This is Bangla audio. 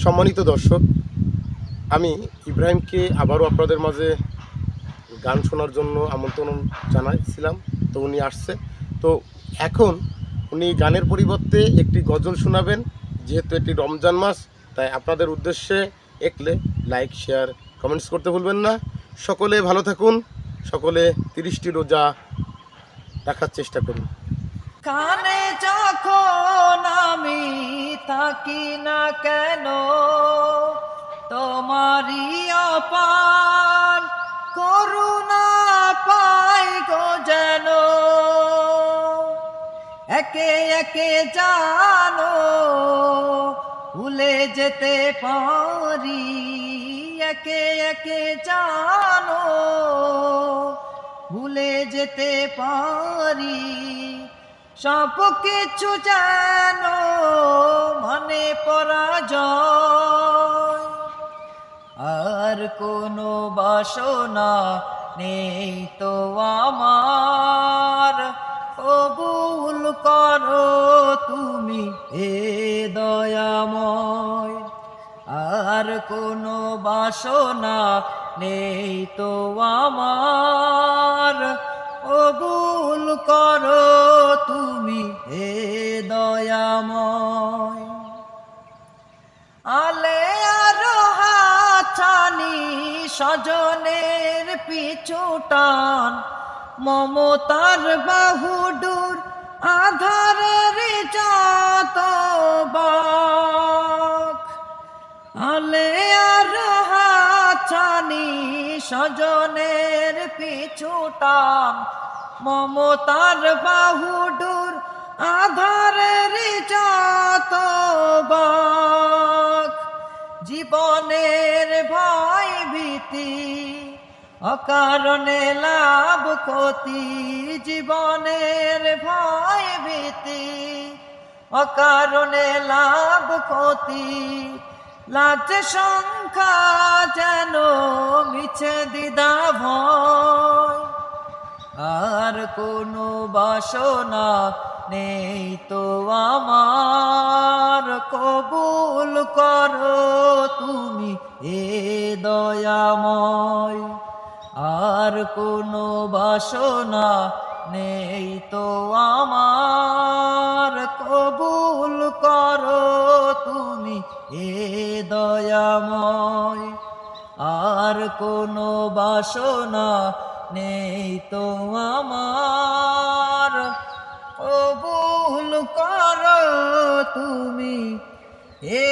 সম্মানিত দর্শক, আমি ইব্রাহিমকে আবারও আপনাদের মাঝে গান শোনার জন্য আমন্ত্রণ জানাইছিলাম। তো উনি আসছে। তো এখন উনি গানের পরিবর্তে একটি গজল শোনাবেন। যেহেতু এটি রমজান মাস, তাই আপনাদের উদ্দেশ্যে একলে লাইক, শেয়ার, কমেন্টস করতে ভুলবেন না। সকলে ভালো থাকুন, সকলে 30টি রোজা রাখার চেষ্টা করুন। কানে যখন আমি থাকি না কেন, তোমারই অপার করুণা পাই গো যেন। একে একে জানো ভুলে যেতে পারি, একে একে জানো ভুলে যেতে পারি। সব কিছু যেন মনে পরাজয়, আর কোনো বাসনা নেই তো আমার। কবুল করো তুমি হে দয়াময়, আর কোনো বাসনা নেই তো আমার। কবুল করো তুমি হে দয়াময়। আলে আরো হাছানি স্বজনের পিছু টান, মমতার বাহুডুর আধারের যত বাক। আলে আরো হাছানি স্বজনের পিছু টান, মমতার বাহুডুর আধারের যত বাক। জীবনের ভয় ভীতি অকারণে লাভ ক্ষতি, জীবনের ভয় ভীতি অকারণে লাভ ক্ষতি। লাজ সংখ্যা যেন মিছে দ্বিধা ভয়, আর কোনো বাসনা নেই তো আমার। কবুল করো তুমি হে দয়াময়, আর কোনো বাসনা নেই তো আমার। কবুল করো তুমি হে দয়াময়, আর কোনো বাসনা নেই তো আমার। কবুল করো তুমি হে